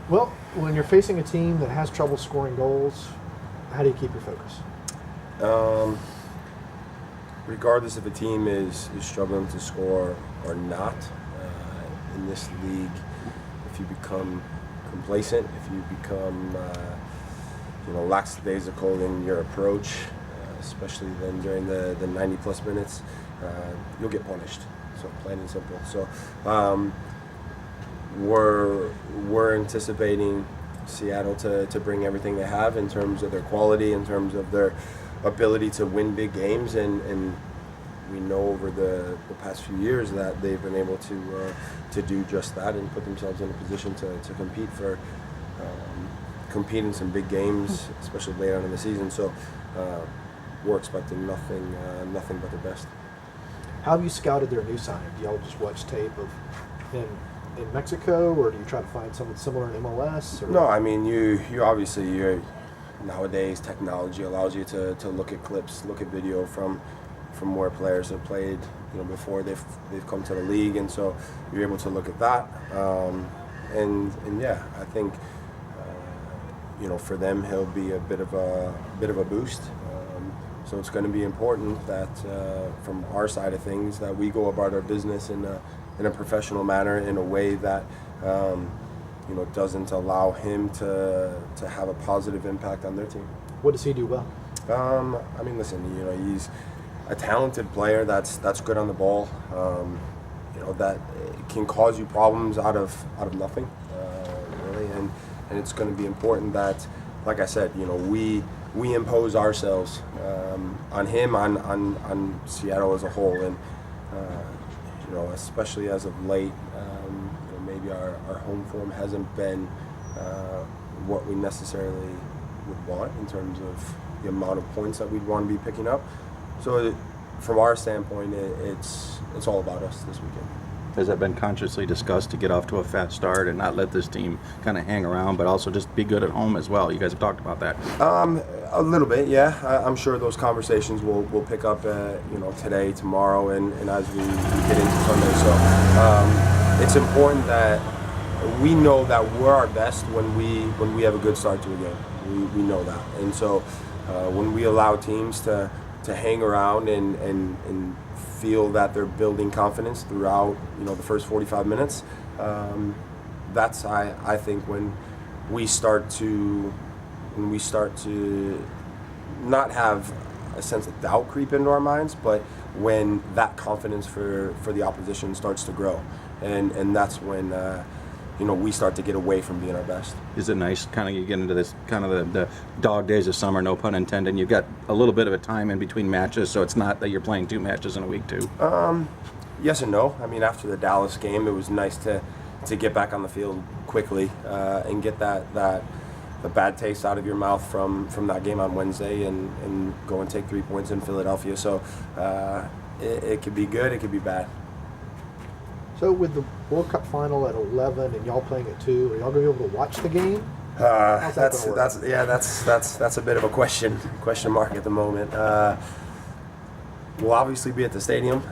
Well, when you're facing a team that has trouble scoring goals, how do you keep your focus? Regardless if a team is struggling to score or not, in this league, if you become complacent, if you become lackadaisical in your approach, especially then during the 90-plus minutes, you'll get punished. So plain and simple. So we're anticipating Seattle to bring everything they have in terms of their quality, in terms of their ability to win big games, and we know over the past few years that they've been able to do just that and put themselves in a position to compete in some big games, especially late on in the season. So we're expecting nothing but the best. How have you scouted their new signing? Do y'all just watch tape of him in Mexico, or do you try to find something similar in MLS? Or? No, I mean you obviously nowadays technology allows you to look at clips, look at video from where players have played, before they've come to the league, and so you're able to look at that. And yeah, I think for them he'll be a bit of a boost. So it's going to be important that from our side of things that we go about our business in a professional manner, in a way that doesn't allow him to have a positive impact on their team. What does he do well? I mean, listen, he's a talented player that's good on the ball. That can cause you problems out of nothing, really. And it's going to be important that, like I said, we impose ourselves on him, on Seattle as a whole, and especially as of late, maybe our home form hasn't been what we necessarily would want in terms of the amount of points that we'd want to be picking up. So from our standpoint, it's all about us this weekend. Has that been consciously discussed to get off to a fast start and not let this team kind of hang around, but also just be good at home as well? You guys have talked about that. A little bit, yeah. I'm sure those conversations will pick up, today, tomorrow, and as we get into Sunday. So it's important that we know that we're our best when we have a good start to a game. We know that, and so when we allow teams to hang around and feel that they're building confidence throughout the first 45 minutes, that's I think when we start to not have a sense of doubt creep into our minds, but when that confidence for the opposition starts to grow, and that's when we start to get away from being our best. Is it nice kind of you get into this kind of the dog days of summer, no pun intended, and you've got a little bit of a time in between matches, so it's not that you're playing 2 matches in a week too? Yes and no. I mean, after the Dallas game, it was nice to get back on the field quickly and get the bad taste out of your mouth from that game on Wednesday and go and take 3 points in Philadelphia. So it could be good, it could be bad. So with the World Cup final at 11 and y'all playing at 2, are y'all going to be able to watch the game? That's a bit of a question mark at the moment. We'll obviously be at the stadium,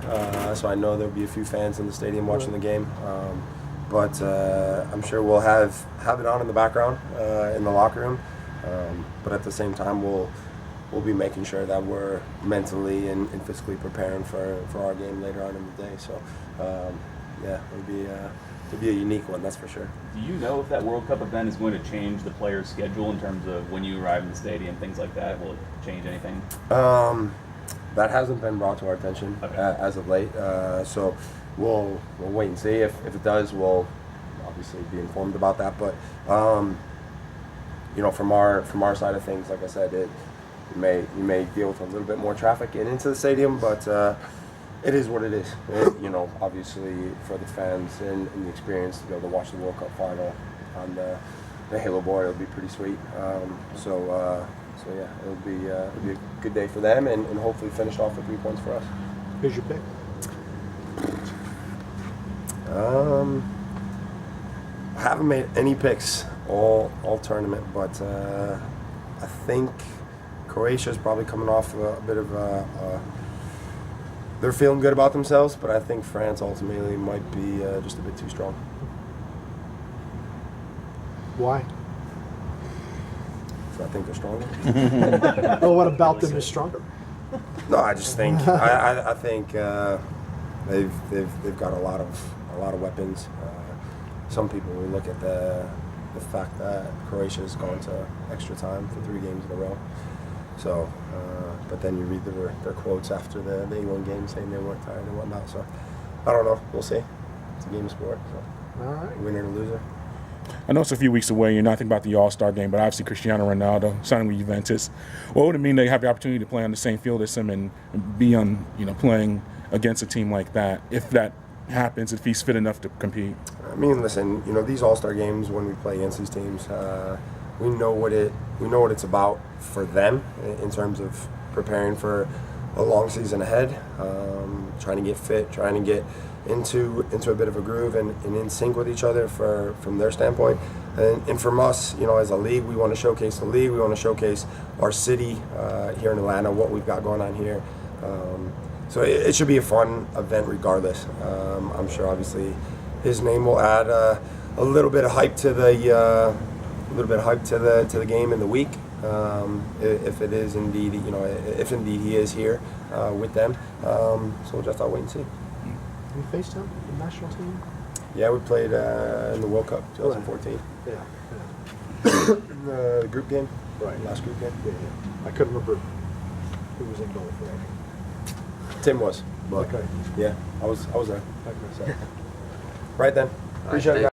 so I know there'll be a few fans in the stadium watching the game. But I'm sure we'll have it on in the background in the locker room. But at the same time, we'll be making sure that we're mentally and physically preparing for our game later on in the day. So yeah, it'll be a unique one, that's for sure. Do you know if that World Cup event is going to change the players' schedule in terms of when you arrive in the stadium, things like that? Will it change anything? That hasn't been brought to our attention as of late. So we'll wait and see. If it does, we'll obviously be informed about that. But from our side of things, like I said, you may deal with a little bit more traffic into the stadium, but it is what it is. Obviously for the fans and the experience to be able to watch the World Cup final on the Halo board, it'll be pretty sweet. So yeah, it'll be a good day for them, and hopefully finish off with 3 points for us. Who's your pick? I haven't made any picks all tournament, but I think Croatia's probably coming off a bit of they're feeling good about themselves, but I think France ultimately might be just a bit too strong. Why? So I think they're stronger. Well, what about them is stronger? No, I just think I think they've got a lot of weapons. Some people will look at the fact that Croatia has gone to extra time for 3 games in a row. So, but then you read their quotes after the England game saying they weren't tired and whatnot. So, I don't know. We'll see. It's a game of sport. So. All right. Winner and loser. I know it's a few weeks away. You're not thinking about the All-Star game, but obviously Cristiano Ronaldo signing with Juventus. What would it mean to have the opportunity to play on the same field as him and be on, playing against a team like that? If that happens, if he's fit enough to compete. I mean, listen. These All-Star games when we play against these teams, we know what it's about for them in terms of preparing for a long season ahead, trying to get fit, trying to get into a bit of a groove and in sync with each other from their standpoint. And from us, as a league, we want to showcase the league. We want to showcase our city here in Atlanta, what we've got going on here. So it should be a fun event regardless. I'm sure, obviously, his name will add a little bit of hype to the game in the week. If it is indeed, if indeed he is here with them. So we'll just have to wait and see. You faced him, the national team? Yeah, we played in the World Cup 2014. Yeah. The group game. Right. Last group game. Yeah. I couldn't remember who was in goal for that. Tim was. But Okay. yeah, I was there. Okay. So. Right then. Appreciate it, guys.